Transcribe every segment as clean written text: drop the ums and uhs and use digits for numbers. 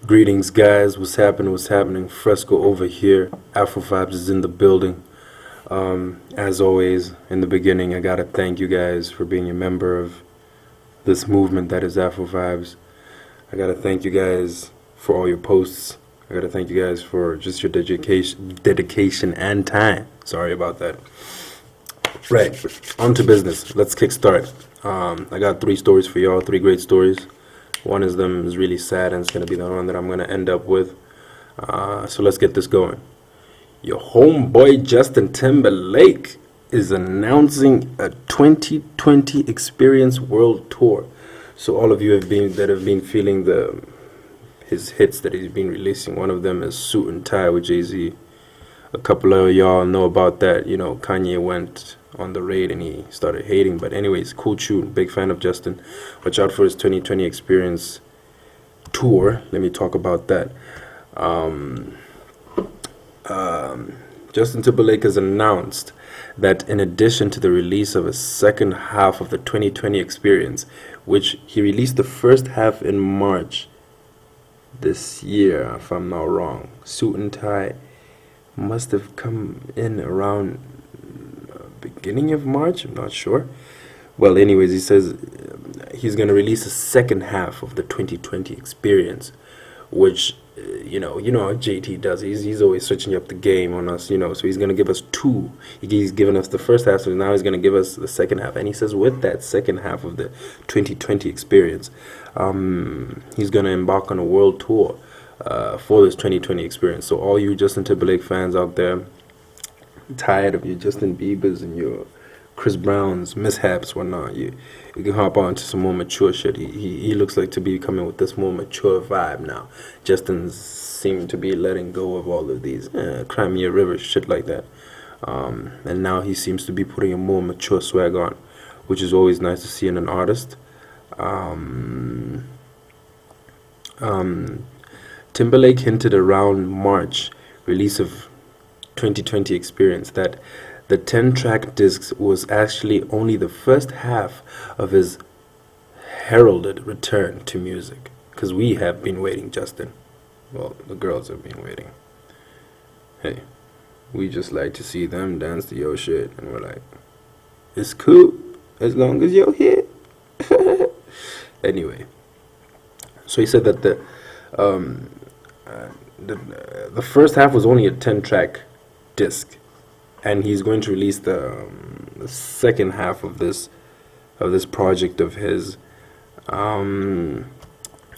Greetings, guys. What's happening? What's happening? Fresco over here. Afro-Vibes is in the building. As always, in the beginning, I gotta thank you guys for being a member of this movement that is Afro-Vibes. I gotta thank you guys for all your posts. I gotta thank you guys for just your dedication and time. Sorry about that. Right, on to business. Let's kickstart. I got three stories for y'all, three great stories. One of them is really sad, and it's going to be the one that I'm going to end up with. So let's get this going. Your homeboy Justin Timberlake is announcing a 2020 Experience World Tour. So all of you have been feeling his hits that he's been releasing. One of them is Suit and Tie with Jay-Z. A couple of y'all know about that. You know, Kanye went on the raid and he started hating. But anyways, cool tune. Big fan of Justin. Watch out for his 2020 Experience Tour. Let me talk about that. Justin Timberlake has announced that in addition to the release of a second half of the 2020 Experience, which he released the first half in March this year, if I'm not wrong, Suit and Tie must have come in around beginning of March. I'm not sure. Well, anyways, he says he's going to release a second half of the 2020 Experience, which you know how JT does. He's always switching up the game on us, so he's going to give us two. He's given us the first half, so now he's going to give us the second half. And he says with that second half of the 2020 Experience, he's going to embark on a world tour for this 2020 Experience. So all you Justin Timberlake fans out there, tired of your Justin Biebers and your Chris Brown's mishaps, whatnot, you can hop on to some more mature shit. He looks like to be coming with this more mature vibe now. Justin seemed to be letting go of all of these Crimea River shit like that, and now he seems to be putting a more mature swag on, which is always nice to see in an artist. Timberlake hinted around March release of 2020 Experience that the 10-track disc was actually only the first half of his heralded return to music. Because we have been waiting, Justin. Well, the girls have been waiting. Hey, we just like to see them dance to your shit, and we're like, it's cool as long as you're here. Anyway, so he said that the first half was only a 10-track disc, and he's going to release the second half of this project of his,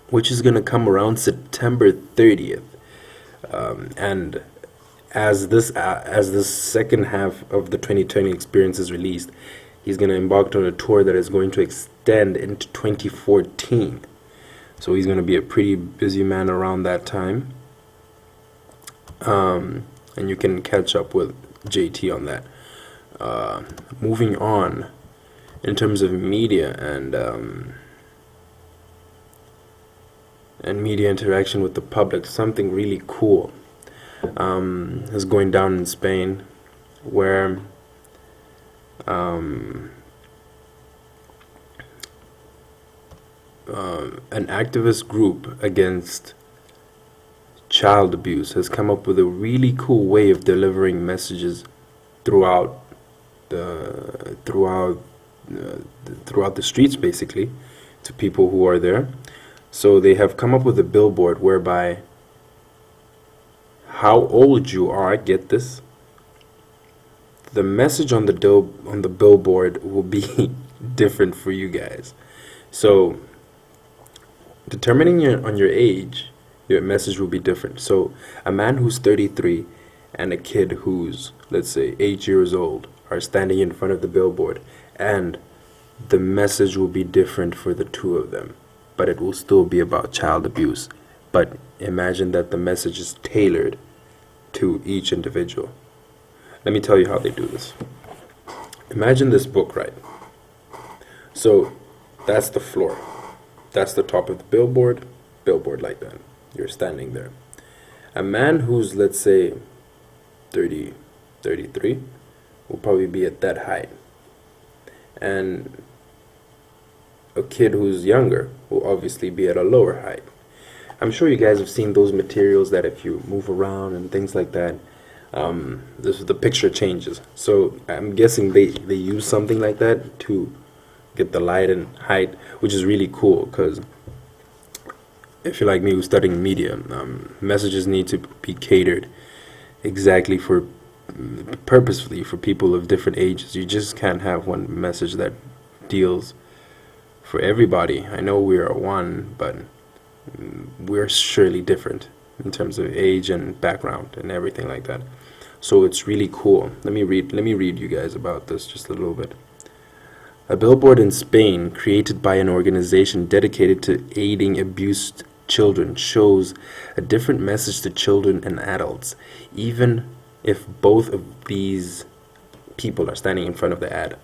which is going to come around September 30th. And as this second half of the 2020 Experience is released, he's going to embark on a tour that is going to extend into 2014. So he's going to be a pretty busy man around that time. And you can catch up with JT on that. Moving on, in terms of media and media interaction with the public, something really cool is going down in Spain, where an activist group against child abuse has come up with a really cool way of delivering messages throughout the streets, basically, to people who are there. So they have come up with a billboard whereby how old you are, get this, the message on the billboard will be different for you guys. So determining on your age, your message will be different. So a man who's 33 and a kid who's, let's say, 8 years old are standing in front of the billboard, and the message will be different for the two of them, but it will still be about child abuse. But imagine that the message is tailored to each individual. Let me tell you how they do this. Imagine this book, right? So that's the floor. That's the top of the billboard like that. You're standing there. A man who's, let's say, 30, 33 will probably be at that height. And a kid who's younger will obviously be at a lower height. I'm sure you guys have seen those materials that if you move around and things like that, the picture changes. So I'm guessing they use something like that to get the light and height, which is really cool because if you're like me who's studying media, messages need to be catered exactly for purposefully for people of different ages. You just can't have one message that deals for everybody. I know we are one, but we're surely different in terms of age and background and everything like that. So it's really cool. Let me read you guys about this just a little bit. A billboard in Spain, created by an organization dedicated to aiding abused children, shows a different message to children and adults, even if both of these people are standing in front of the ad.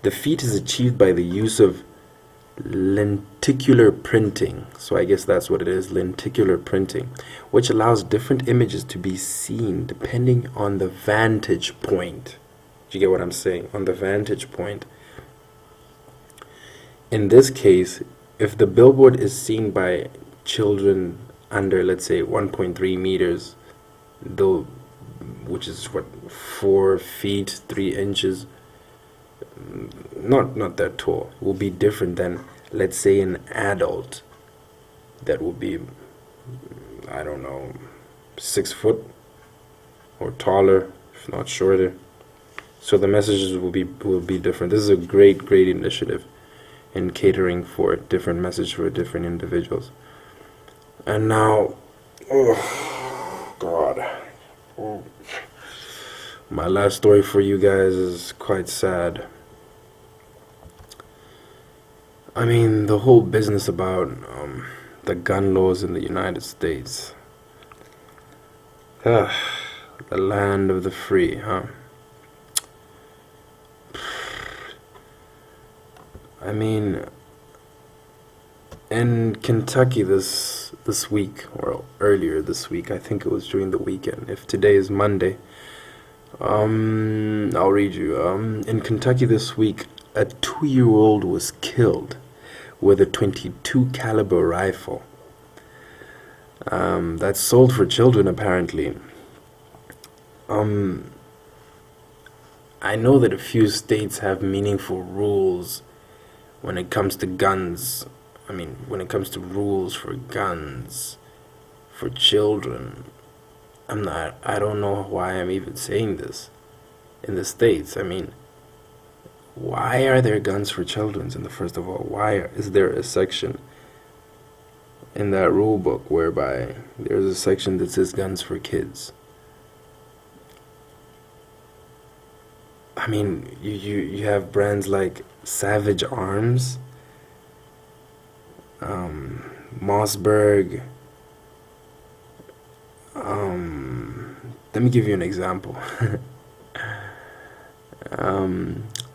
The feat is achieved by the use of lenticular printing. So I guess that's what it is, lenticular printing, which allows different images to be seen depending on the vantage point. Do you get what I'm saying? On the vantage point. In this case, if the billboard is seen by children under, let's say, 1.3 meters, though, which is what, 4 feet 3 inches, not that tall, will be different than, let's say, an adult that will be, I don't know, 6 foot or taller, if not shorter. So the messages will be different. This is a great initiative in catering for different message for different individuals. And now, oh God, my last story for you guys is quite sad. I mean, the whole business about the gun laws in the United States. The land of the free, huh? I mean, in Kentucky this week, or earlier this week, I think it was during the weekend. If today is Monday, I'll read you. In Kentucky this week, a 2-year-old was killed with a .22 caliber rifle. That's sold for children, apparently. I know that a few states have meaningful rules when it comes to guns. I mean, when it comes to rules for guns for children. I don't know why I'm even saying this in the States. I mean, why are there guns for children? And first of all, why is there a section in that rule book whereby there's a section that says guns for kids? I mean, you have brands like Savage Arms, Mossberg. Let me give you an example.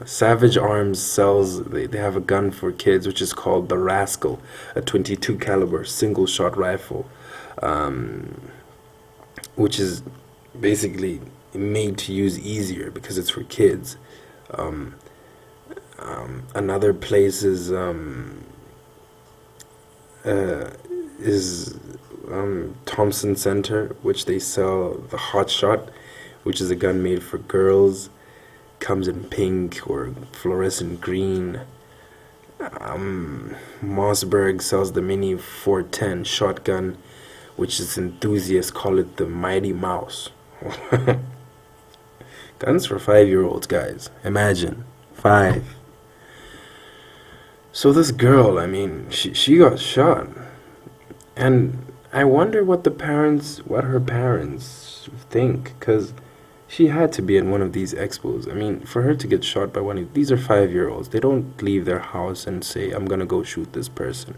Savage Arms sells, they have a gun for kids which is called the Rascal, a .22 caliber single shot rifle, which is basically made to use easier because it's for kids. Another place is Thompson Center, which they sell the Hot Shot, which is a gun made for girls. Comes in pink or fluorescent green. Mossberg sells the Mini 410 shotgun, which is enthusiasts call it the Mighty Mouse. Guns for 5-year-olds, guys. Imagine. 5. So this girl, I mean, she got shot. And I wonder what her parents think, because she had to be in one of these expos. I mean, for her to get shot by these are 5-year-olds. They don't leave their house and say, I'm gonna go shoot this person.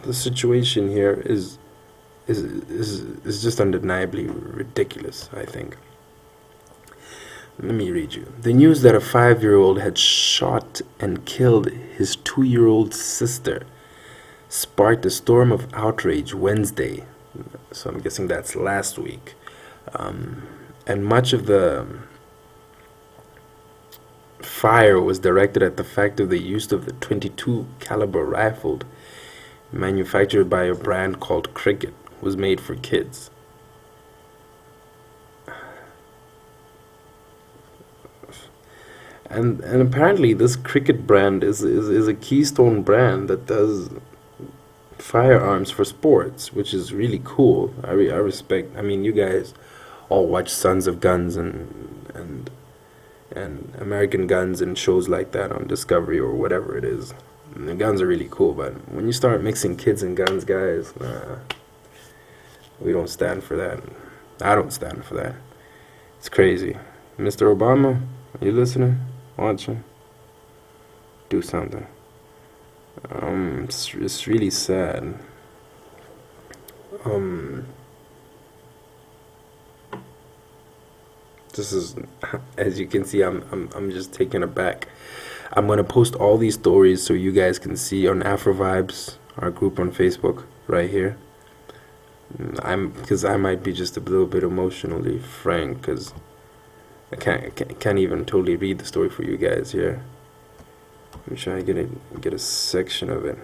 The situation here is just undeniably ridiculous, I think. Let me read you. The news that a 5-year-old had shot and killed his 2-year-old sister sparked a storm of outrage Wednesday. So I'm guessing that's last week. And much of the fire was directed at the fact of the use of the .22 caliber rifle manufactured by a brand called Cricket, was made for kids. And apparently this Cricket brand is a Keystone brand that does firearms for sports, which is really cool. I respect. I mean, you guys all watch Sons of Guns and American Guns and shows like that on Discovery or whatever it is. And the guns are really cool, but when you start mixing kids and guns, guys, nah, we don't stand for that. I don't stand for that. It's crazy. Mr. Obama, are you listening? Watching? Do something. It's really sad. This is, as you can see, I'm just taken aback. I'm gonna post all these stories so you guys can see on Afro-Vibes, our group on Facebook, right here. Because I might be just a little bit emotionally frank, because I can't even totally read the story for you guys here. Let me try to get a section of it.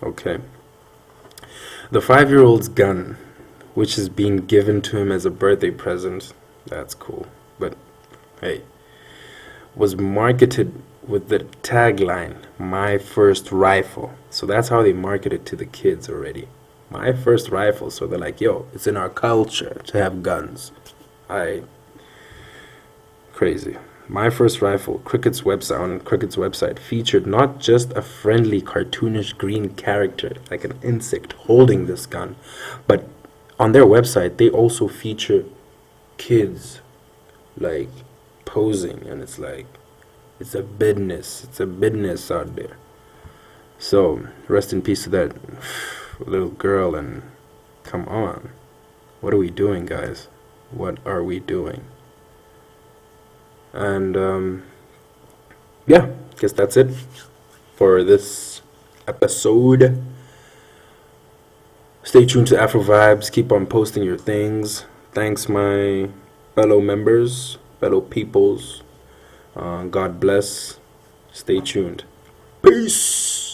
Okay. The 5-year-old's gun, which is being given to him as a birthday present, that's cool, but hey, was marketed with the tagline, "My first rifle." So that's how they market it to the kids already. My first rifle. So they're like, yo, it's in our culture to have guns. Crazy. My first rifle, Cricket's website featured not just a friendly cartoonish green character like an insect holding this gun, but on their website they also feature kids like posing, and it's like it's a business out there. So rest in peace to that little girl. And come on, what are we doing, guys? What are we doing? And yeah, guess that's it for this episode. Stay tuned to Afro Vibes. Keep on posting your things. Thanks, my fellow members, fellow peoples. God bless. Stay tuned. Peace.